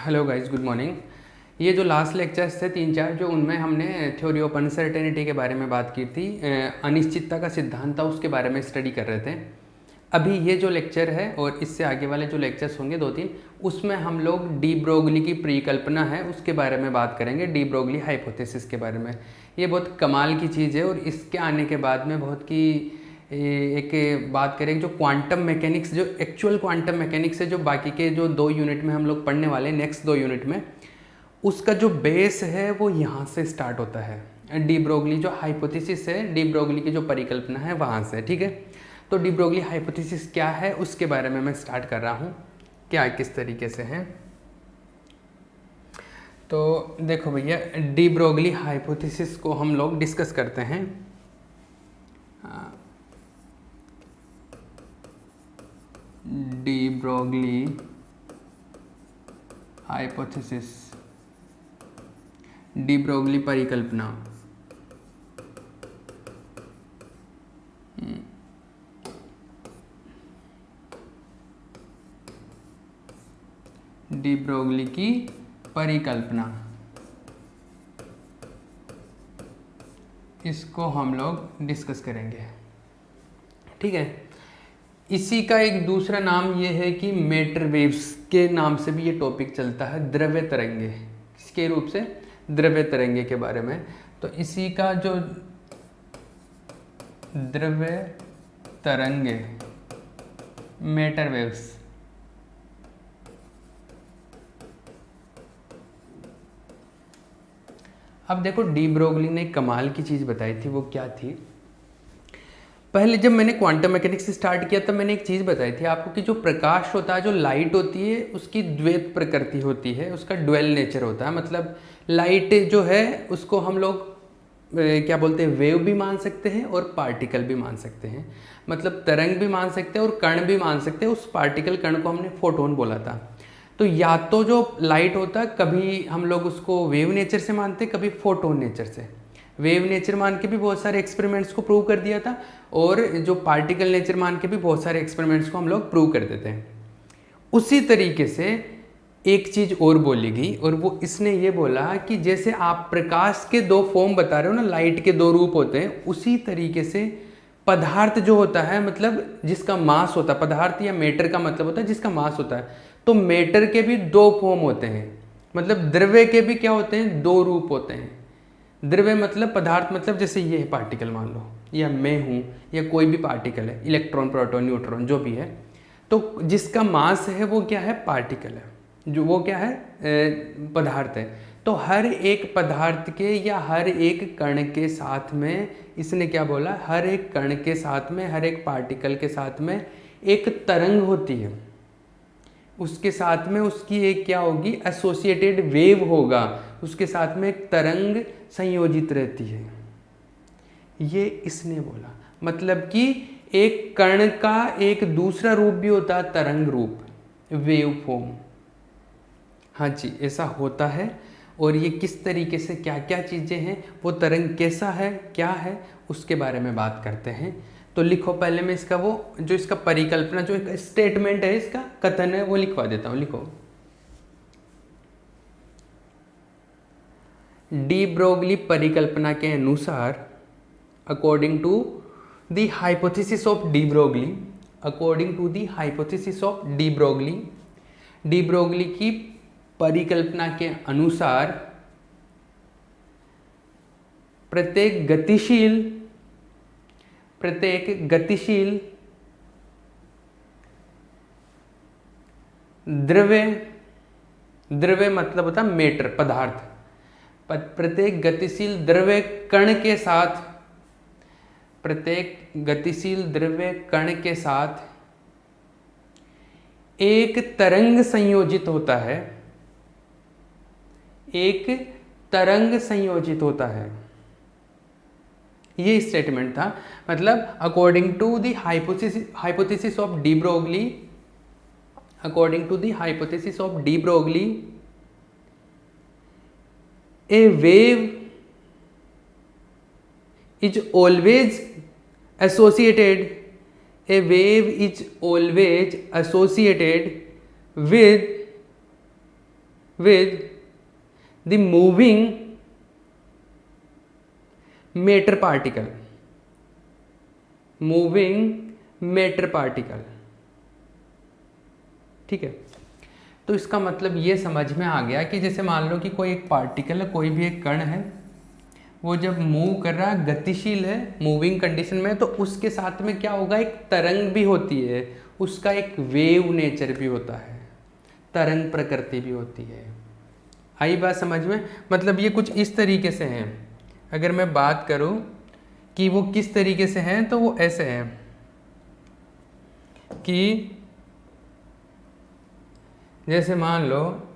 Hello guys, good morning. ये जो last lectures थे 3-4 जो उनमें हमने थ्योरी ऑफ अनसर्टेनिटी के बारे में बात की थी, अनिश्चितता का सिद्धांत था उसके बारे में स्टडी कर रहे थे। अभी ये जो लेक्चर है और इससे आगे वाले जो लेक्चर्स होंगे 2-3, उसमें हम लोग डी ब्रोगली की परिकल्पना है उसके बारे में बात करेंगे, डी ब्रोगली हाइपोथेसिस के बारे में। ये बहुत कमाल की चीज़ है और इसके आने के बाद में बहुत की एक बात करें जो क्वांटम मैकेनिक्स, जो एक्चुअल क्वांटम मैकेनिक्स है, जो बाकी के जो 2 यूनिट में हम लोग पढ़ने वाले हैं, नेक्स्ट 2 यूनिट में, उसका जो बेस है वो यहाँ से स्टार्ट होता है। डी ब्रोगली जो हाइपोथेसिस है, डी ब्रोगली की जो परिकल्पना है वहाँ से, ठीक है। तो डी ब्रोगली हाइपोथेसिस क्या है उसके बारे में मैं स्टार्ट कर रहा हूँ, क्या किस तरीके से है। तो देखो भैया, डी ब्रोगली हाइपोथेसिस को हम लोग डिस्कस करते हैं। De Broglie hypothesis, de Broglie परिकल्पना। डी ब्रोगली की परिकल्पना, इसको हम लोग डिस्कस करेंगे, ठीक है। इसी का एक दूसरा नाम ये है कि मैटर वेव्स के नाम से भी ये टॉपिक चलता है, द्रव्य तरंगे, किसके रूप से, द्रव्य तरंगे के बारे में। तो इसी का जो द्रव्य तरंगे, मैटर वेव्स, अब देखो डी ब्रोगली ने कमाल की चीज़ बताई थी, वो क्या थी। पहले जब मैंने क्वांटम मैकेनिक्स स्टार्ट किया तब मैंने एक चीज़ बताई थी आपको कि जो प्रकाश होता है, जो लाइट होती है, उसकी द्वैत प्रकृति होती है, उसका ड्वेल नेचर होता है। मतलब लाइट जो है उसको हम लोग क्या बोलते हैं, वेव भी मान सकते हैं और पार्टिकल भी मान सकते हैं। मतलब तरंग भी मान सकते हैं और कण भी मान सकते हैं। उस पार्टिकल कण को हमने फोटोन बोला था। तो या तो जो लाइट होता है, कभी हम लोग उसको वेव नेचर से मानते, कभी फोटोन नेचर से। वेव नेचर मान के भी बहुत सारे एक्सपेरिमेंट्स को प्रूव कर दिया था और जो पार्टिकल नेचर मान के भी बहुत सारे एक्सपेरिमेंट्स को हम लोग प्रूव कर देते हैं। उसी तरीके से एक चीज़ और बोली गई और वो इसने ये बोला कि जैसे आप प्रकाश के 2 फॉर्म बता रहे हो ना, लाइट के 2 रूप होते हैं, उसी तरीके से पदार्थ जो होता है, मतलब जिसका मास होता है, पदार्थ या मैटर का मतलब होता है जिसका मास होता है, तो मैटर के भी 2 फॉर्म होते हैं। मतलब द्रव्य के भी क्या होते हैं, 2 रूप होते हैं। द्रव्य मतलब पदार्थ, मतलब जैसे ये है पार्टिकल मान लो, या मैं हूँ, या कोई भी पार्टिकल है, इलेक्ट्रॉन, प्रोटॉन, न्यूट्रॉन, जो भी है, तो जिसका मास है वो क्या है, पार्टिकल है, जो वो क्या है, पदार्थ है। तो हर एक पदार्थ के या हर एक कण के साथ में, इसने क्या बोला, हर एक कण के साथ में, हर एक पार्टिकल के साथ में एक तरंग होती है। उसके साथ में उसकी एक क्या होगी, एसोसिएटेड वेव होगा, उसके साथ में एक तरंग संयोजित रहती है। ये इसने बोला, मतलब कि एक कण का एक दूसरा रूप भी होता है, तरंग रूप, वेव फॉर्म। हाँ जी, ऐसा होता है। और ये किस तरीके से, क्या क्या चीज़ें हैं, वो तरंग कैसा है, क्या है, उसके बारे में बात करते हैं। तो लिखो पहले मैं इसका वो जो इसका परिकल्पना, जो एक स्टेटमेंट है, इसका कथन है, वो लिखवा देता हूँ। लिखो, डी ब्रोगली परिकल्पना के अनुसार, according to the hypothesis of de Broglie, according to the hypothesis of de Broglie, de Broglie की परिकल्पना के अनुसार प्रत्येक गतिशील द्रव्य मतलब होता है मैटर, पदार्थ, प्रत्येक गतिशील द्रव्य कण के साथ, प्रत्येक गतिशील द्रव्य कण के साथ एक तरंग संयोजित होता है, एक तरंग संयोजित होता है। ये स्टेटमेंट था। मतलब according to the hypothesis of de Broglie, according to the hypothesis of de Broglie, a wave is always associated, a wave is always associated with the moving matter particle, moving matter particle। ठीक है, तो इसका मतलब ये समझ में आ गया कि जैसे मान लो कि कोई एक पार्टिकल है, कोई भी एक कण है, वो जब मूव कर रहा है, गतिशील है, मूविंग कंडीशन में, तो उसके साथ में क्या होगा, एक तरंग भी होती है, उसका एक वेव नेचर भी होता है, तरंग प्रकृति भी होती है। आई बात समझ में? मतलब ये कुछ इस तरीके से हैं। अगर मैं बात करूं कि वो किस तरीके से हैं, तो वो ऐसे हैं कि जैसे मान लो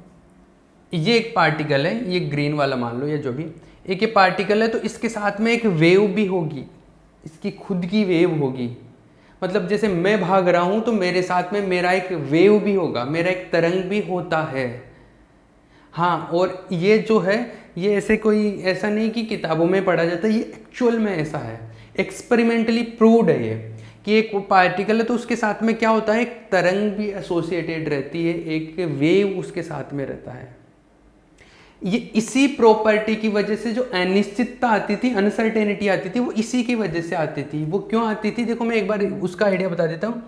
ये एक पार्टिकल है, ये ग्रीन वाला मान लो या जो भी एक ये पार्टिकल है, तो इसके साथ में एक वेव भी होगी, इसकी खुद की वेव होगी। मतलब जैसे मैं भाग रहा हूं तो मेरे साथ में मेरा एक वेव भी होगा, मेरा एक तरंग भी होता है। हाँ, और ये जो है ये ऐसे कोई ऐसा नहीं कि किताबों में पढ़ा जाता है, ये एक्चुअल में ऐसा है, एक्सपेरिमेंटली प्रूव्ड है ये कि एक पार्टिकल है तो उसके साथ में क्या होता है, एक तरंग भी एसोसिएटेड रहती है, एक वेव उसके साथ में रहता है। ये इसी प्रॉपर्टी की वजह से जो अनिश्चितता आती थी, अनसर्टेनिटी आती थी, वो इसी की वजह से आती थी। वो क्यों आती थी, देखो मैं एक बार उसका आइडिया बता देता हूँ।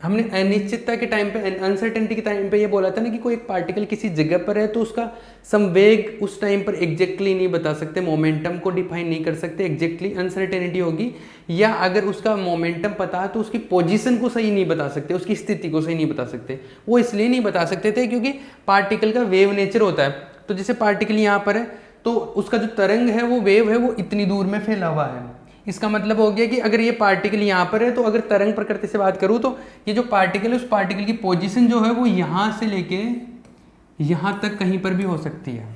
हमने अनिश्चितता के टाइम पे, अनसर्टेनिटी के टाइम पे ये बोला था ना कि कोई एक पार्टिकल किसी जगह पर है तो उसका संवेग उस टाइम पर एग्जैक्टली नहीं बता सकते, मोमेंटम को डिफाइन नहीं कर सकते, एग्जैक्टली अनसर्टेनिटी होगी। या अगर उसका मोमेंटम पता है तो उसकी पोजीशन को सही नहीं बता सकते, उसकी स्थिति को सही नहीं बता सकते। वो इसलिए नहीं बता सकते थे क्योंकि पार्टिकल का वेव नेचर होता है। तो जैसे पार्टिकल यहाँ पर है तो उसका जो तरंग है, वो वेव है, वो इतनी दूर में फैला हुआ है। इसका मतलब हो गया कि अगर ये पार्टिकल यहाँ पर है तो अगर तरंग प्रकृति से बात करूँ तो ये जो पार्टिकल है उस पार्टिकल की पोजीशन जो है वो यहाँ से लेके यहाँ तक कहीं पर भी हो सकती है।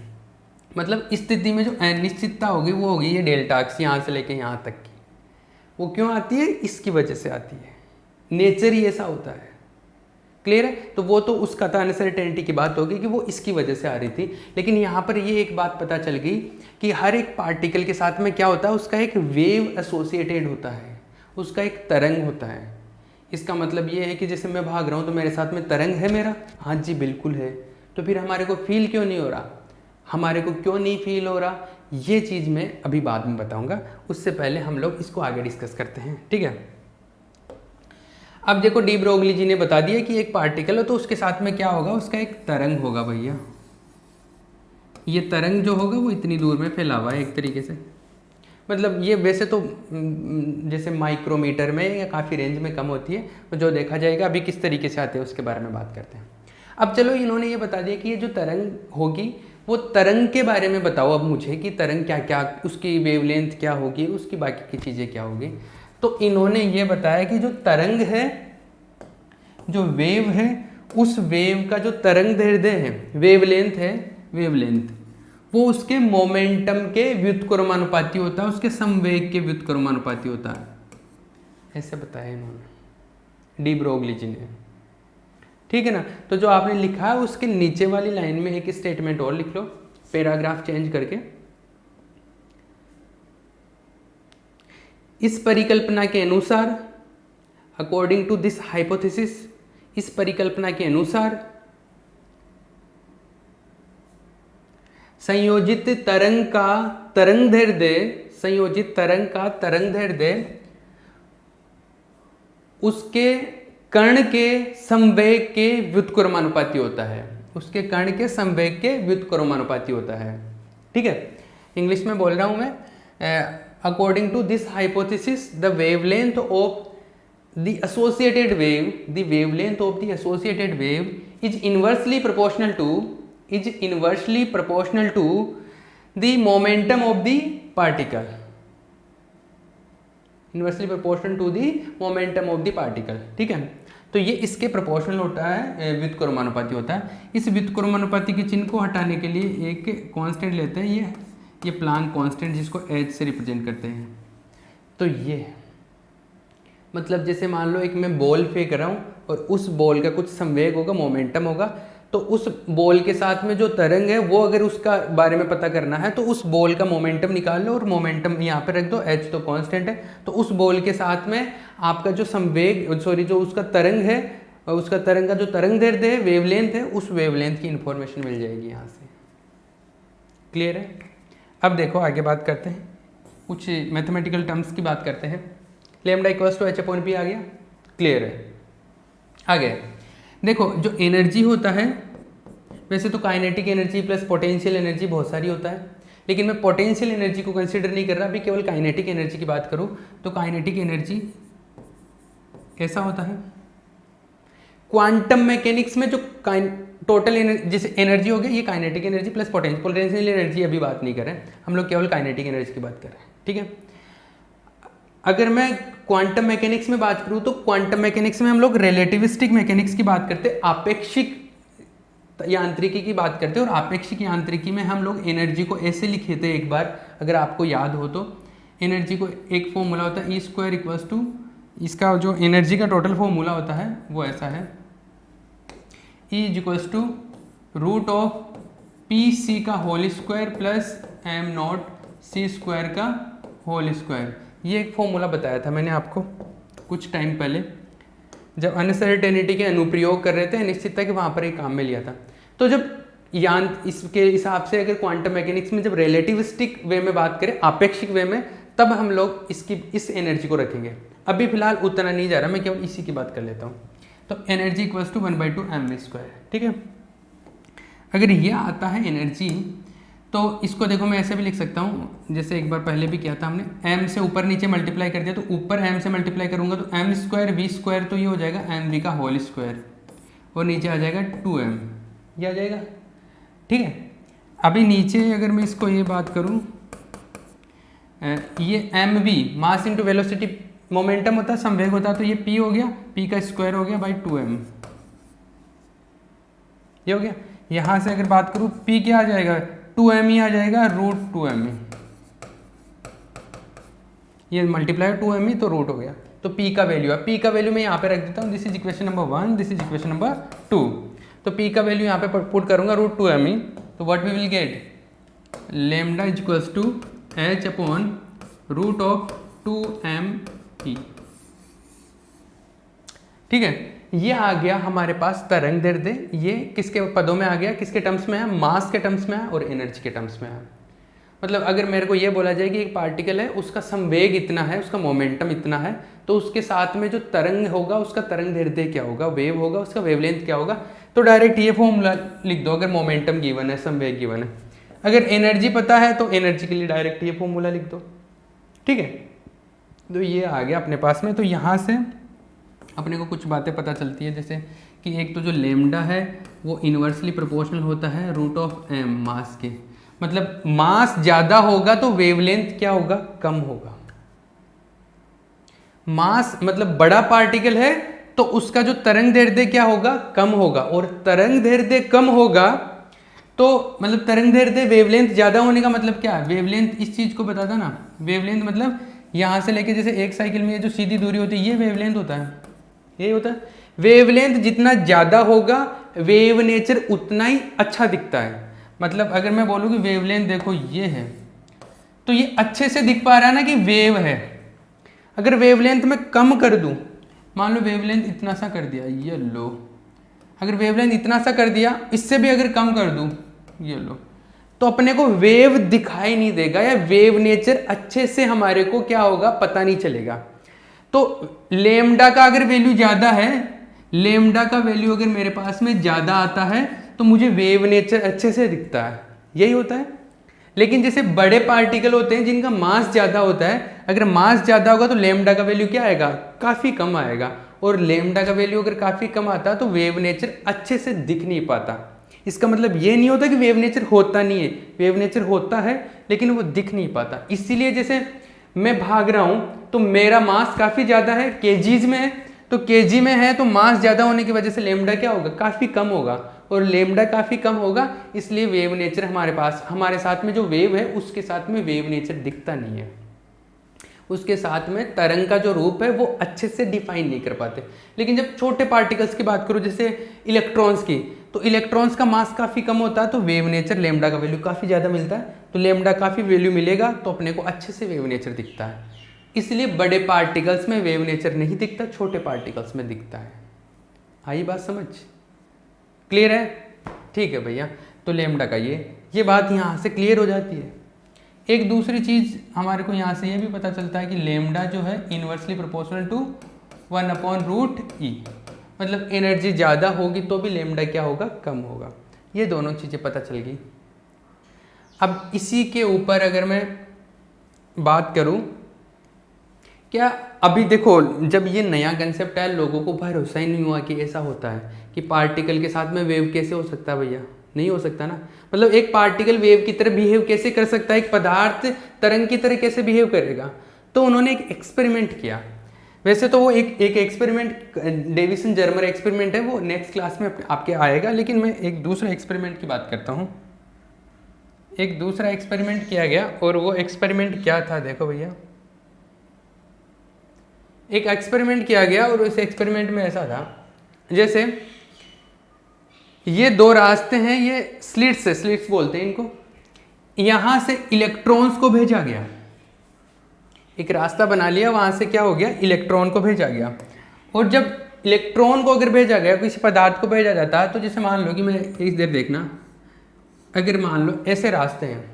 मतलब इस स्थिति में जो अनिश्चितता होगी वो होगी ये डेल्टा एक्स, यहाँ से लेके यहाँ तक की। वो क्यों आती है, इसकी वजह से आती है, नेचर ही ऐसा होता है। क्लियर है? तो वो तो उसका था अनसर्टेनिटी की बात होगी कि वो इसकी वजह से आ रही थी। लेकिन यहाँ पर ये एक बात पता चल गई कि हर एक पार्टिकल के साथ में क्या होता है, उसका एक वेव एसोसिएटेड होता है, उसका एक तरंग होता है। इसका मतलब ये है कि जैसे मैं भाग रहा हूँ तो मेरे साथ में तरंग है मेरा, हाँ जी बिल्कुल है। तो फिर हमारे को फील क्यों नहीं हो रहा, हमारे को क्यों नहीं फील हो रहा, ये चीज़ मैं अभी बाद में बताऊँगा। उससे पहले हम लोग इसको आगे डिस्कस करते हैं, ठीक है। अब देखो डी ब्रोगली जी ने बता दिया कि एक पार्टिकल है तो उसके साथ में क्या होगा, उसका एक तरंग होगा। भैया ये तरंग जो होगा वो इतनी दूर में फैला हुआ है एक तरीके से। मतलब ये वैसे तो जैसे माइक्रोमीटर में या काफ़ी रेंज में कम होती है, तो जो देखा जाएगा अभी किस तरीके से आते हैं उसके बारे में बात करते हैं। अब चलो इन्होंने ये बता दिया कि ये जो तरंग होगी वो तरंग के बारे में बताओ अब मुझे कि तरंग क्या क्या, उसकी वेवलेंथ क्या होगी, उसकी बाकी की चीज़ें क्या होगी। तो इन्होंने ये बताया कि जो तरंग है, जो वेव है, उस वेव का जो तरंग दैर्ध्य है, वेवलेंथ है, वेवलेंथ वो उसके मोमेंटम के व्युत्क्रमानुपाती होता है, उसके संवेग के व्युत्क्रमानुपाती होता है। ऐसे बताया इन्होंने, डी ब्रोगली जी ने, ठीक है ना। तो जो आपने लिखा है उसके नीचे वाली लाइन में एक स्टेटमेंट और लिख लो, पैराग्राफ चेंज करके। इस परिकल्पना के अनुसार, अकॉर्डिंग टू दिस हाइपोथेसिस, इस परिकल्पना के अनुसार संयोजित तरंग का तरंग दैर्ध्य, संयोजित तरंग का तरंग दैर्ध्य उसके कण के संवेग के व्युत्क्रमानुपाती होता है, उसके कण के संवेग के व्युत्क्रमानुपाती होता है, ठीक है। इंग्लिश में बोल रहा हूं मैं। According to this hypothesis, the wavelength of the associated wave, the wavelength of the associated wave is inversely proportional to the momentum of the particle. Inversely proportional to the momentum of the particle, ठीक है। तो ये इसके proportional होता है, व्युत्क्रमानुपाती होता है। इस व्युत्क्रमानुपाती के चिन्ह को हटाने के लिए एक कांस्टेंट लेते हैं, ये प्लांक कांस्टेंट, जिसको H से रिप्रेजेंट करते हैं। तो ये मतलब जैसे मान लो एक मैं बॉल फेंक रहा हूँ और उस बॉल का कुछ संवेग होगा, मोमेंटम होगा, तो उस बॉल के साथ में जो तरंग है वो अगर उसका बारे में पता करना है तो उस बॉल का मोमेंटम निकाल लो और मोमेंटम यहाँ पे रख दो, H तो कांस्टेंट है। तो उस बॉल के साथ में आपका जो संवेग, सॉरी जो उसका तरंग है और उसका तरंग का जो तरंग दैर्ध्य है, वेवलेंथ है, उस वेवलेंथ की इंफॉर्मेशन मिल जाएगी यहाँ से। क्लियर है? अब देखो आगे बात करते हैं, कुछ मैथमेटिकल टर्म्स की बात करते हैं। लैम्डा इक्वल्स टू h/p आ गया, क्लियर है। आगे देखो, जो एनर्जी होता है, वैसे तो kinetic energy plus potential energy बहुत सारी होता है, लेकिन मैं पोटेंशियल एनर्जी को कंसीडर नहीं कर रहा, अभी केवल काइनेटिक एनर्जी की बात करूँ तो काइनेटिक एनर्जी ऐसा होता है। क्वांटम मैकेनिक्स में जो टोटल एनर्जी, जैसे एनर्जी हो गया, ये kinetic energy plus potential energy अभी बात नहीं कर रहे हैं हम लोग, केवल काइनेटिक एनर्जी की बात कर रहे हैं, ठीक है। अगर मैं क्वांटम मैकेनिक्स में बात करूँ तो क्वांटम मैकेनिक्स में हम लोग रिलेटिविस्टिक मैकेनिक्स की बात करते हैं, आपेक्षिक यांत्रिकी की बात करते हैं। और आपेक्षिक यांत्रिकी में हम लोग एनर्जी को ऐसे लिखे थे एक बार, अगर आपको याद हो तो, एनर्जी को एक फॉर्मूला होता है E² इक्वल्स टू, इसका जो एनर्जी का टोटल फॉर्मूला होता है वो ऐसा है, E इक्वल्स टू √PC का होल स्क्वायर प्लस m0C² का होल स्क्वायर। ये एक फॉर्मूला बताया था मैंने आपको कुछ टाइम पहले, जब अनसर्टेनिटी के अनुप्रयोग कर रहे थे, अनिश्चितता के वहाँ पर एक काम में लिया था। तो जब इसके हिसाब से अगर क्वांटम मैकेनिक्स में जब रिलेटिविस्टिक वे में बात करें, आपेक्षिक वे में, तब हम लोग इस एनर्जी को रखेंगे। अभी फिलहाल उतना नहीं जा रहा, मैं केवल इसी की बात कर लेता हूँ। तो एनर्जी इक्वल्स टू 1/2 mv², ठीक है। अगर ये आता है एनर्जी, तो इसको देखो मैं ऐसे भी लिख सकता हूँ, जैसे एक बार पहले भी किया था हमने, m से ऊपर नीचे मल्टीप्लाई कर दिया, तो ऊपर m से मल्टीप्लाई करूँगा तो m² v², तो ये हो जाएगा mv का होल स्क्वायर, और नीचे आ जाएगा 2m, ये आ जाएगा, ठीक है। अभी नीचे अगर मैं इसको ये बात करूँ, ये mv mass into velocity, momentum होता है, संवेग होता है, तो ये p हो गया, p का स्क्वायर हो गया बाई 2m, ये हो गया। यहाँ से अगर बात करूँ, p क्या आ जाएगा, 2m ही आ जाएगा, √2m, ये मल्टीप्लाई 2m ही तो रूट हो गया, तो p का वैल्यू है, p का वैल्यू मैं यहाँ पे रख देता हूँ, this is equation number 1, this is equation number 2। तो p का वैल्यू यहाँ पे पुट करूँगा √2m ही, तो what we will get, lambda equals to h/√2mp, ठीक है। ये आ गया हमारे पास तरंग दैर्ध्य, ये किसके पदों में आ गया, किसके टर्म्स में है, मास के टर्म्स में है और एनर्जी के टर्म्स में है। मतलब अगर मेरे को ये बोला जाए कि एक पार्टिकल है, उसका संवेग इतना है, उसका मोमेंटम इतना है, तो उसके साथ में जो तरंग होगा, उसका तरंग दैर्ध्य क्या होगा, वेव होगा, उसका वेवलेंथ क्या होगा, तो डायरेक्ट ये फॉर्मूला लिख दो। अगर मोमेंटम गिवन है, संवेग गिवन है, अगर एनर्जी पता है तो एनर्जी के लिए डायरेक्ट ये फॉर्मूला लिख दो, ठीक है। तो ये आ गया अपने पास में। तो यहाँ से अपने को कुछ बातें पता चलती है, जैसे कि एक तो जो लैम्डा है वो इन्वर्सली प्रोपोर्शनल होता है √m मास के, मतलब मास ज़्यादा होगा तो वेवलेंथ क्या होगा, कम होगा। मास मतलब बड़ा पार्टिकल है तो उसका जो तरंग दैर्ध्य क्या होगा, कम होगा, और तरंग दैर्ध्य कम होगा तो मतलब तरंग दैर्ध्य वेवलेंथ ज़्यादा होने का मतलब क्या है, वेवलेंथ इस चीज़ को बताता ना, वेवलेंथ मतलब यहाँ से लेके जैसे एक साइकिल में जो सीधी दूरी होती है, ये वेवलेंथ होता है, यही होता है। वेवलेंथ जितना ज़्यादा होगा, वेव नेचर उतना ही अच्छा दिखता है। मतलब अगर मैं बोलूँ कि वेवलेंथ देखो ये है, तो ये अच्छे से दिख पा रहा है ना कि वेव है। अगर वेवलेंथ में कम कर दूं, मान लो वेवलेंथ इतना सा कर दिया, ये लो, अगर वेवलेंथ इतना सा कर दिया, इससे भी अगर कम कर दूं, ये लो, तो अपने को वेव दिखाई नहीं देगा, या वेव नेचर अच्छे से हमारे को क्या होगा पता नहीं चलेगा। तो लेमडा का अगर वैल्यू ज़्यादा है, लेमडा का वैल्यू अगर मेरे पास में ज़्यादा आता है तो मुझे वेव नेचर अच्छे से दिखता है, यही होता है। लेकिन जैसे बड़े पार्टिकल होते हैं जिनका मास ज़्यादा होता है, अगर मास ज़्यादा होगा तो लेमडा का वैल्यू क्या आएगा, काफ़ी कम आएगा, और लेमडा का वैल्यू अगर काफ़ी कम आता है तो वेव नेचर अच्छे से दिख नहीं पाता। इसका मतलब ये नहीं होता कि वेव नेचर होता नहीं है, वेव नेचर होता है लेकिन वो दिख नहीं पाता। इसीलिए जैसे मैं भाग रहा हूँ तो मेरा मास काफ़ी ज़्यादा है, केजीज में है, तो केजी में है तो मास ज़्यादा होने की वजह से लेमडा क्या होगा, काफ़ी कम होगा, और लेमडा काफ़ी कम होगा, इसलिए वेव नेचर हमारे पास, हमारे साथ में जो वेव है उसके साथ में वेव नेचर दिखता नहीं है, उसके साथ में तरंग का जो रूप है वो अच्छे से डिफाइन नहीं कर पाते। लेकिन जब छोटे पार्टिकल्स की बात करो, जैसे इलेक्ट्रॉन्स की, तो इलेक्ट्रॉन्स का मास काफ़ी कम होता है तो वेव नेचर लेमडा का वैल्यू काफ़ी ज़्यादा मिलता है, तो लेमडा काफ़ी वैल्यू मिलेगा तो अपने को अच्छे से वेव नेचर दिखता है। इसलिए बड़े पार्टिकल्स में वेव नेचर नहीं दिखता, छोटे पार्टिकल्स में दिखता है। आई बात समझ? क्लियर है? ठीक है भैया, तो लेमडा का ये बात यहाँ से क्लियर हो जाती है। एक दूसरी चीज़ हमारे को यहाँ से ये भी पता चलता है कि लेमडा जो है इन्वर्सली प्रोपोर्शनल टू 1/√E, मतलब एनर्जी ज़्यादा होगी तो भी लेमडा क्या होगा, कम होगा। ये दोनों चीज़ें पता चल गई। अब इसी के ऊपर अगर मैं बात करूं, क्या अभी देखो जब ये नया कंसेप्ट आया लोगों को भरोसा ही नहीं हुआ कि ऐसा होता है कि पार्टिकल के साथ में वेव कैसे हो सकता है भैया, नहीं हो सकता ना। मतलब एक पार्टिकल वेव की तरह बिहेव कैसे कर सकता है, एक पदार्थ तरंग की तरह कैसे बिहेव करेगा। तो उन्होंने एक एक्सपेरिमेंट किया। वैसे तो वो एक एक्सपेरिमेंट डेविसन जर्मर एक्सपेरिमेंट है, वो नेक्स्ट क्लास में आपके आएगा, लेकिन मैं एक दूसरा एक्सपेरिमेंट की बात करता हूँ। एक दूसरा एक्सपेरिमेंट किया गया और वो एक्सपेरिमेंट क्या था, देखो भैया, एक एक्सपेरिमेंट किया गया और उस एक्सपेरिमेंट में ऐसा था, जैसे ये दो रास्ते हैं, ये स्लिट्स है, स्लिट्स बोलते हैं इनको। यहां से इलेक्ट्रॉन्स को भेजा गया, एक रास्ता बना लिया, वहां से क्या हो गया, इलेक्ट्रॉन को भेजा गया। और जब इलेक्ट्रॉन को अगर भेजा गया, किसी पदार्थ को भेजा जाता है, तो जैसे मान लो कि मैं इस देर देखना, अगर मान लो ऐसे रास्ते हैं,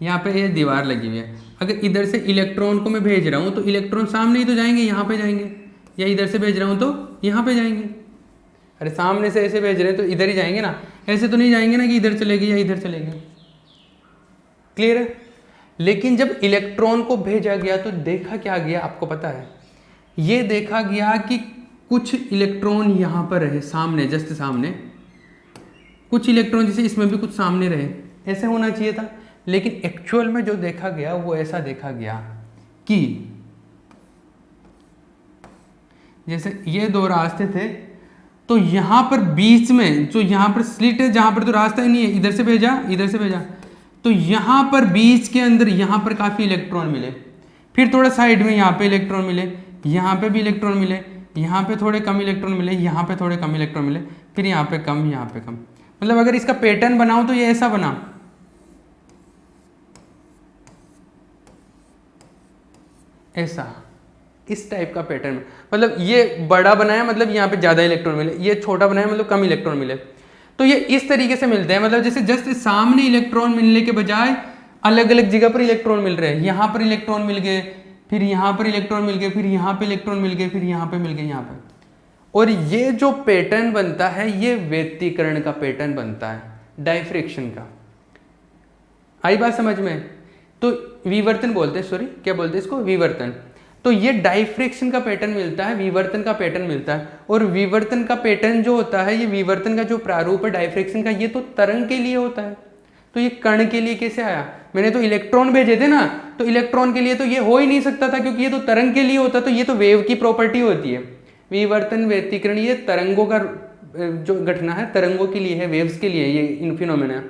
यहाँ पे ये दीवार लगी हुई है, अगर इधर से इलेक्ट्रॉन को मैं भेज रहा हूँ तो इलेक्ट्रॉन सामने ही तो जाएंगे, यहाँ पे जाएंगे, या इधर से भेज रहा हूँ तो यहाँ पे जाएंगे। अरे सामने से ऐसे भेज रहे हैं तो इधर ही जाएंगे ना, ऐसे तो नहीं जाएंगे ना कि इधर चलेंगे या इधर चलेंगे। क्लियर है? लेकिन जब इलेक्ट्रॉन को भेजा गया तो देखा क्या गया, आपको पता है? ये देखा गया कि कुछ इलेक्ट्रॉन यहाँ पर रहे सामने, जस्ट सामने, कुछ इलेक्ट्रॉन जैसे इसमें भी कुछ सामने रहे, ऐसे होना चाहिए था। लेकिन एक्चुअल में जो देखा गया वो ऐसा देखा गया कि जैसे ये दो रास्ते थे, तो यहां पर बीच में जो यहां पर स्लिट है, जहां पर तो रास्ता ही नहीं है, इधर से भेजा इधर से भेजा, तो यहां पर बीच के अंदर यहां पर काफी इलेक्ट्रॉन मिले, फिर थोड़ा साइड में यहां पे इलेक्ट्रॉन मिले, यहां पे भी इलेक्ट्रॉन मिले, यहां पे थोड़े कम इलेक्ट्रॉन मिले, यहां पे थोड़े कम इलेक्ट्रॉन मिले, फिर यहां पे कम, यहां पे कम। मतलब अगर इसका पैटर्न बनाओ तो ये ऐसा बना, ऐसा, इस टाइप का पैटर्न। मतलब ये बड़ा बनाया, मतलब यहाँ पे ज़्यादा इलेक्ट्रॉन मिले, ये छोटा बनाया, मतलब कम इलेक्ट्रॉन मिले। तो ये इस तरीके से मिलते हैं, मतलब जैसे जस्ट सामने इलेक्ट्रॉन मिलने के बजाय अलग अलग जगह पर इलेक्ट्रॉन मिल रहे हैं। यहाँ पर इलेक्ट्रॉन मिल गए, फिर यहाँ पर इलेक्ट्रॉन मिल गए, फिर यहाँ पे इलेक्ट्रॉन मिल गए, फिर यहाँ पे मिल गए, यहाँ पे। और ये जो पैटर्न बनता है ये व्यतिकरण का पैटर्न बनता है, डायफ्रेक्शन का। आई बात समझ में? तो विवर्तन बोलते हैं, सॉरी क्या बोलते हैं इसको, विवर्तन। तो ये डायफ्रेक्शन का पैटर्न मिलता है, विवर्तन का पैटर्न मिलता है। और विवर्तन का पैटर्न जो होता है, ये विवर्तन का जो प्रारूप है डायफ्रेक्शन का, ये तो तरंग के लिए होता है। तो ये कण के लिए कैसे आया? मैंने तो इलेक्ट्रॉन भेजे थे ना, तो इलेक्ट्रॉन के लिए तो ये हो ही नहीं सकता था, क्योंकि ये तो तरंग के लिए होता। तो ये तो वेव की प्रॉपर्टी होती है। विवर्तन, व्यतिकरण, ये तरंगों का जो घटना है, तरंगों के लिए है, वेव्स के लिए ये इन फिनोमेना।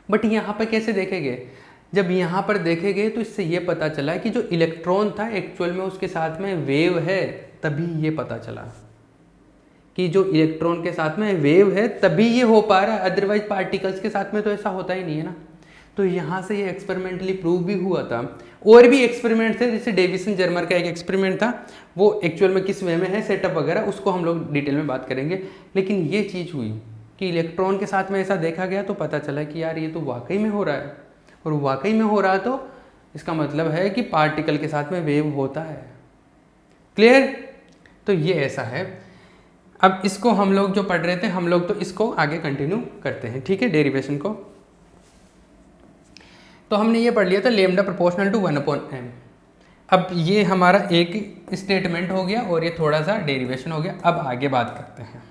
बट यहाँ पर कैसे देखेंगे? जब यहाँ पर देखे गए तो इससे ये पता चला कि जो इलेक्ट्रॉन था एक्चुअल में उसके साथ में वेव है, तभी ये पता चला कि जो इलेक्ट्रॉन के साथ में वेव है तभी ये हो पा रहा है, अदरवाइज पार्टिकल्स के साथ में तो ऐसा होता ही नहीं है ना। तो यहाँ से ये एक्सपेरिमेंटली प्रूव भी हुआ था। और भी एक्सपेरिमेंट थे, जैसे डेविसन जर्मर का एक एक्सपेरिमेंट था, वो एक्चुअल में किस वे में है, सेटअप वगैरह, उसको हम लोग डिटेल में बात करेंगे। लेकिन ये चीज़ हुई कि इलेक्ट्रॉन के साथ में ऐसा देखा गया, तो पता चला कि यार ये तो वाकई में हो रहा है। और वाकई में हो रहा तो इसका मतलब है कि पार्टिकल के साथ में वेव होता है। क्लियर? तो ये ऐसा है। अब इसको हम लोग जो पढ़ रहे थे, हम लोग तो इसको आगे कंटिन्यू करते हैं, ठीक है, डेरिवेशन को। तो हमने ये पढ़ लिया था लेमडा प्रोपोर्शनल टू 1/m। अब ये हमारा एक स्टेटमेंट हो गया और ये थोड़ा सा डेरिवेशन हो गया। अब आगे बात करते हैं,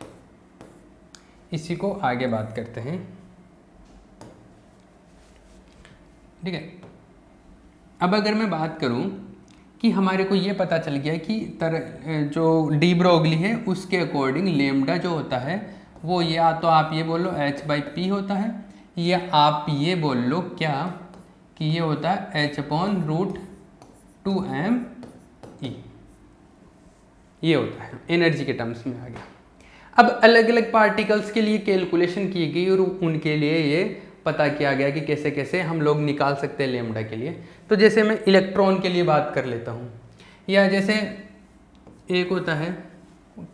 इसी को आगे बात करते हैं, ठीक है। अब अगर मैं बात करूं कि हमारे को ये पता चल गया कि जो डी ब्रोगली है उसके अकॉर्डिंग लेमडा जो होता है वो या तो आप ये बोल लो h/p होता है, या आप ये बोल लो क्या कि ये होता है h/√2m/e, ये होता है एनर्जी के टर्म्स में आ गया। अब अलग अलग पार्टिकल्स के लिए कैलकुलेशन की गई और उनके लिए ये पता किया गया कि कैसे कैसे हम लोग निकाल सकते हैं लेमडा के लिए। तो जैसे मैं इलेक्ट्रॉन के लिए बात कर लेता हूँ, या जैसे एक होता है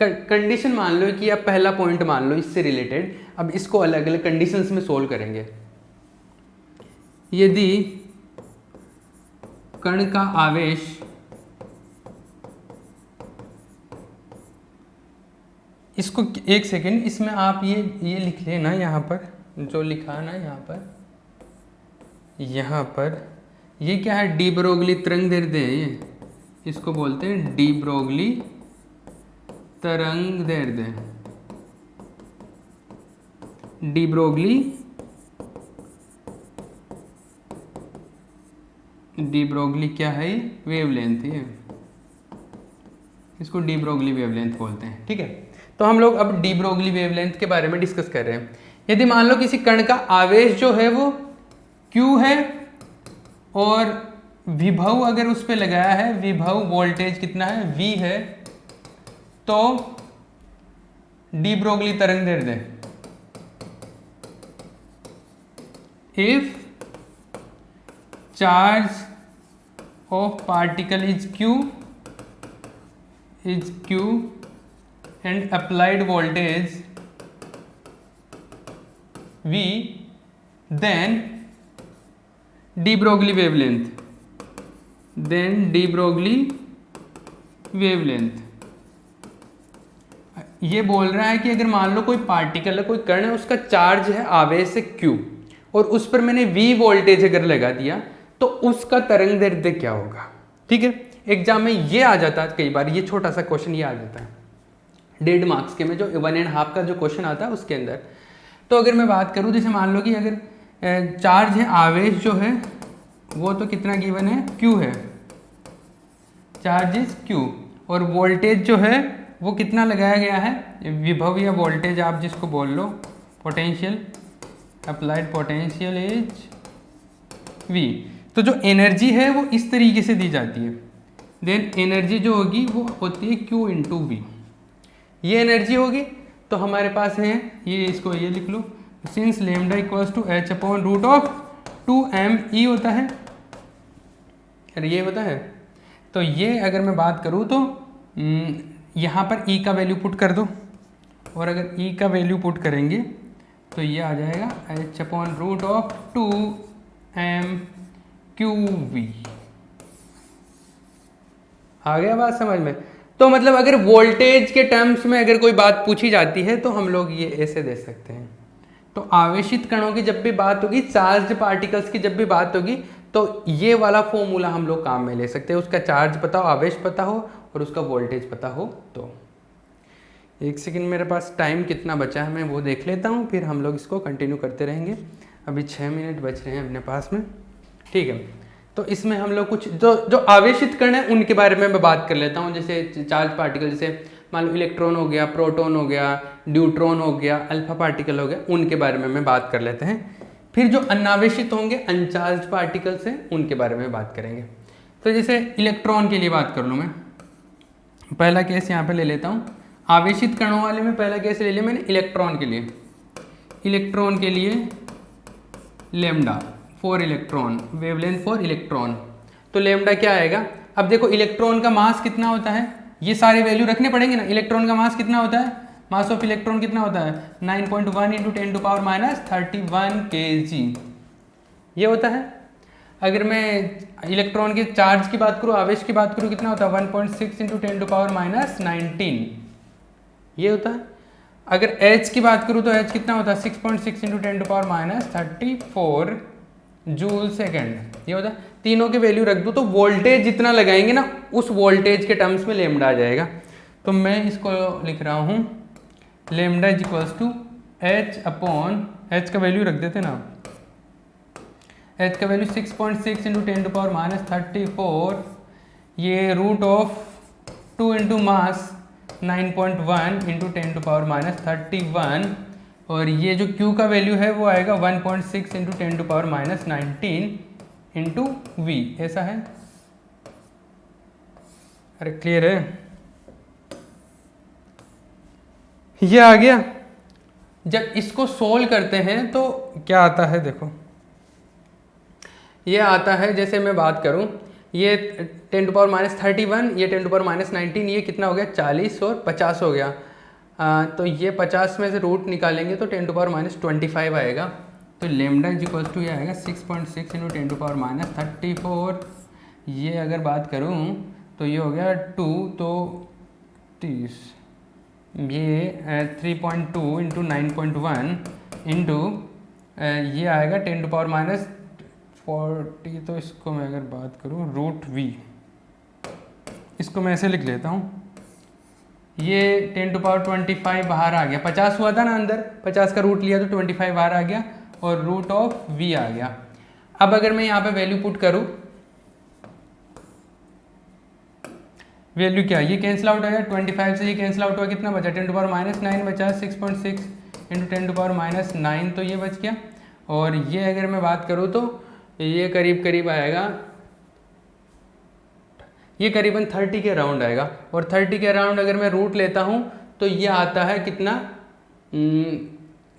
कंडीशन मान लो कि आप पहला पॉइंट मान लो इससे रिलेटेड, अब इसको अलग अलग कंडीशंस में सोल्व करेंगे। यदि कण का आवेश इसको एक सेकेंड, इसमें आप ये लिख लेना, यहाँ पर जो लिखा ना, यहाँ पर ये क्या है, डी ब्रोगली तरंगदैर्ध्य है ये, इसको बोलते हैं डी ब्रोगली तरंगदैर्ध्य। डी ब्रोगली क्या है, वेवलेंथ है, इसको डी ब्रोगली वेवलेंथ बोलते हैं। ठीक है, तो हम लोग अब डी ब्रोगली वेवलेंथ के बारे में डिस्कस कर रहे हैं। यदि मान लो किसी कण का आवेश जो है वो Q है और विभव अगर उस पर लगाया है, विभव वोल्टेज कितना है, V है, तो डी ब्रोगली तरंगदैर्ध्य if charge of particle is Q and applied voltage V, then de Broglie wavelength। ये बोल रहा है कि अगर मान लो कोई पार्टिकल है, कोई कण है, उसका चार्ज है आवेश से Q और उस पर मैंने V वोल्टेज अगर लगा दिया तो उसका तरंगदैर्ध्य क्या होगा। ठीक है, एग्जाम में ये आ जाता है कई बार, ये छोटा सा क्वेश्चन ये आ जाता है 1.5 मार्क्स के में, जो 1.5 का जो क्वेश्चन आता है उसके अंदर। तो अगर मैं बात करूँ, जैसे मान लो कि अगर चार्ज है, आवेश जो है वो तो कितना गिवन है, Q है, चार्ज इज Q, और वोल्टेज जो है वो कितना लगाया गया है, विभव या वोल्टेज आप जिसको बोल लो, potential, applied potential is V। तो जो एनर्जी है वो इस तरीके से दी जाती है, देन एनर्जी जो होगी वो होती है Q इंटू V। ये एनर्जी होगी, तो हमारे पास है ये, इसको ये लिख लो, since lambda equals to h upon root of 2m होता है, अरे ये होता है। तो ये अगर मैं बात करूँ तो यहाँ पर E का वैल्यू पुट कर दो, और अगर E का वैल्यू पुट करेंगे तो ये आ जाएगा h upon root of 2m⁴v। आ गया बात समझ में। तो मतलब अगर वोल्टेज के टर्म्स में अगर कोई बात पूछी जाती है तो हम लोग ये ऐसे दे सकते हैं। तो आवेशित कणों की जब भी बात होगी, चार्ज पार्टिकल्स की जब भी बात होगी, तो ये वाला फॉर्मूला हम लोग काम में ले सकते हैं। उसका चार्ज पता हो, आवेश पता हो और उसका वोल्टेज पता हो। तो एक सेकंड, मेरे पास टाइम कितना बचा है मैं वो देख लेता हूँ, फिर हम लोग इसको कंटिन्यू करते रहेंगे। अभी 6 मिनट बच रहे हैं अपने पास में। ठीक है, तो इसमें हम लोग कुछ जो आवेशित कण है उनके बारे में मैं बात कर लेता हूँ। जैसे चार्ज पार्टिकल, जैसे मान लो इलेक्ट्रॉन हो गया, प्रोटॉन हो गया, न्यूट्रॉन हो गया, अल्फा पार्टिकल हो गया, उनके बारे में बात कर लेते हैं। फिर जो अनावेशित होंगे, अनचार्ज पार्टिकल्स हैं, उनके बारे में बात करेंगे। तो जैसे इलेक्ट्रॉन के लिए बात कर लूँ मैं, पहला केस यहाँ पे ले लेता हूँ। आवेशित कणों वाले में पहला केस ले लिया मैंने इलेक्ट्रॉन के लिए। इलेक्ट्रॉन के लिए lambda for electron, wavelength for electron. तो लेमडा क्या आएगा, अब देखो इलेक्ट्रॉन का मास कितना होता है, ये सारे वैल्यू रखने पड़ेंगे ना। इलेक्ट्रॉन का मास कितना होता है, मास ऑफ इलेक्ट्रॉन कितना होता है, 9.1 × 10⁻31 kg ये होता है। अगर मैं इलेक्ट्रॉन के चार्ज की बात करूँ, आवेश की बात करूँ, कितना होता है, 1.6 × 10⁻19 ये होता है। अगर H की बात करूँ तो H कितना होता है, 6.6 × 10⁻34 जूल सेकेंड ये होता है। तीनों के वैल्यू रख दूँ तो वोल्टेज जितना लगाएंगे ना, उस वोल्टेज के टर्म्स में लेमडा आ जाएगा। तो मैं इसको लिख रहा हूँ, lambda is equals to H upon, H का वैल्यू रख देते ना, H का वैल्यू 6.6 × 10⁻34, ये रूट ऑफ 2 इंटू मास 9.1 × 10⁻31, और ये जो Q का वैल्यू है वो आएगा 1.6 × 10⁻19 इंटू V, ऐसा है। अरे क्लियर है, ये आ गया। जब इसको सोल्व करते हैं तो क्या आता है, देखो ये आता है, जैसे मैं बात करूं, ये 10⁻31, ये 10⁻19, ये कितना हो गया 40 और 50 हो गया। तो ये 50 में से रूट निकालेंगे तो 10⁻25 आएगा। तो लेमडा इज इक्वल्स टू ये आएगा 6.6 इंटू 10⁻34। ये अगर बात करूँ तो ये हो गया 2 तो 30, ये 3.2 इंटू 9.1 इंटू ये आएगा 10⁻40। तो इसको मैं अगर बात करूँ रूट v, इसको मैं ऐसे लिख लेता हूँ, ये 10⁻25 बाहर आ गया, 50 हुआ था ना अंदर, 50 का रूट लिया तो 25 बाहर आ गया और रूट ऑफ v आ गया। अब अगर मैं यहाँ पे वैल्यू पुट करूँ, वैल्यू क्या है, ये कैंसिल आउट हो गया, 25 से ये कैंसिल आउट हुआ, कितना बचा 10⁻9 बचा, 6.6 इंटू 10⁻9 तो ये बच गया। और ये अगर मैं बात करूँ तो ये करीब करीब आएगा, ये करीबन 30 के अराउंड आएगा। और 30 के अराउंड अगर मैं रूट लेता हूँ तो ये आता है कितना,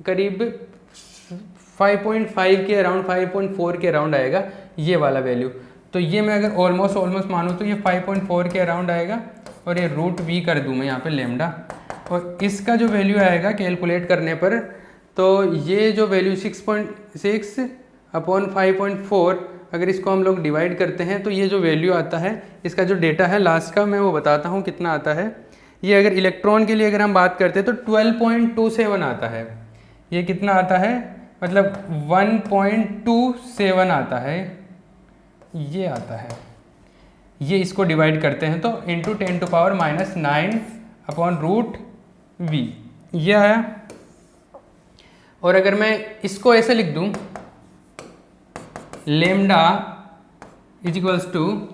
करीब 5.5 के अराउंड, 5.4 के अराउंड आएगा ये वाला वैल्यू। तो ये मैं अगर ऑलमोस्ट मानूँ तो ये 5.4 के अराउंड आएगा। और ये रूट v कर दूँ मैं यहाँ पे लेमडा, और इसका जो वैल्यू आएगा कैलकुलेट करने पर, तो ये जो वैल्यू 6.6 अपॉन 5.4, अगर इसको हम लोग डिवाइड करते हैं तो ये जो वैल्यू आता है, इसका जो डेटा है लास्ट का मैं वो बताता हूँ कितना आता है। ये अगर इलेक्ट्रॉन के लिए अगर हम बात करते हैं तो 12.27 आता है। ये कितना आता है, मतलब 1.27 आता है, ये आता है। ये इसको डिवाइड करते हैं तो इंटू 10⁻9 अपॉन रूट v, ये आया। और अगर मैं इसको ऐसे लिख दूं, लेमडा इज इक्वल्स टू,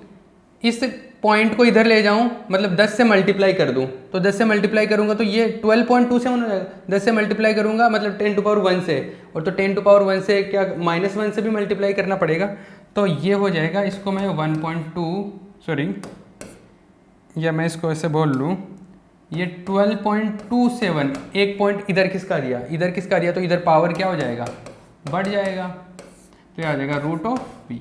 इस पॉइंट को इधर ले जाऊं, मतलब 10 से मल्टीप्लाई कर दूं, तो 10 से मल्टीप्लाई करूंगा तो ये 12.27 हो जाएगा। 10 से मल्टीप्लाई करूंगा मतलब 10⁻1 से, और तो 10⁻1 से क्या -1 से भी मल्टीप्लाई करना पड़ेगा, तो ये हो जाएगा। इसको मैं 1.2 या मैं इसको ऐसे बोल लूँ, ये 12.27, एक पॉइंट इधर किसका दिया, इधर किसका दिया, तो इधर पावर क्या हो जाएगा, बढ़ जाएगा, तो ये आ जाएगा रूट ऑफ v।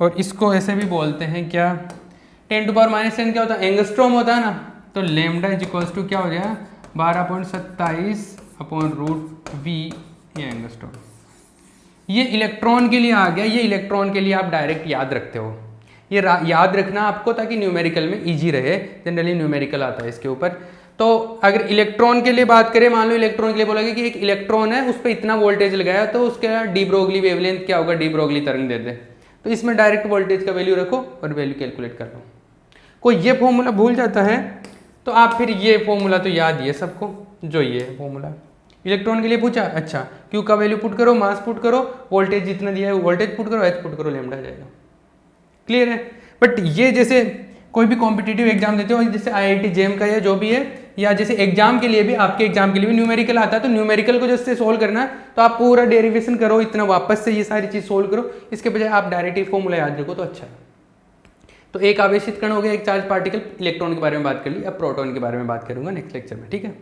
और इसको ऐसे भी बोलते हैं क्या, 10⁻10 क्या होता है, एंगस्ट्रॉम होता है ना, तो लेमडा इज इक्वल्स टू क्या हो गया 12.27 अपॉन रूट v, ये एंगस्ट्रॉम। ये इलेक्ट्रॉन के लिए आ गया। ये इलेक्ट्रॉन के लिए आप डायरेक्ट याद रखते हो, ये याद रखना आपको ताकि न्यूमेरिकल में इजी रहे। जनरली न्यूमेरिकल आता है इसके ऊपर। तो अगर इलेक्ट्रॉन के लिए बात करें, मान लो इलेक्ट्रॉन के लिए बोला गया कि एक इलेक्ट्रॉन है, उस पर इतना वोल्टेज लगाया तो उसका डी ब्रोगली वेवलेंथ क्या होगा, डी ब्रोगली तरंग दे दे। तो इसमें डायरेक्ट वोल्टेज का वैल्यू रखो और वैल्यू कैलकुलेट कर लो। कोई ये फॉर्मूला भूल जाता है तो आप फिर ये फॉर्मूला तो याद ही है सबको, जो ये फॉर्मूला इलेक्ट्रॉन के लिए पूछा, अच्छा क्यू का वैल्यू पुट करो, मास पुट करो, वोल्टेज जितना दिया है वोल्टेज पुट करो, एच पुट करो, लेमडा आ जाएगा। क्लियर है। बट ये जैसे कोई भी कॉम्पिटिटिव एग्जाम देते हो, जैसे IIT जेम का या जो भी है, या जैसे एग्जाम के लिए भी, आपके एग्जाम के लिए भी न्यूमेरिकल आता है, तो न्यूमेरिकल को जैसे सोल्व करना है तो आप पूरा डेरिवेशन करो, इतना वापस से ये सारी चीज सोल्व करो, इसके बजाय आप डायरेक्ट ही फॉर्मूला याद रखो तो अच्छा है। तो एक आवेशित कण हो गया, एक चार्ज पार्टिकल, इलेक्ट्रॉन के बारे में बात कर ली। अब प्रोटॉन के बारे में बात करूंगा नेक्स्ट लेक्चर में, ठीक है।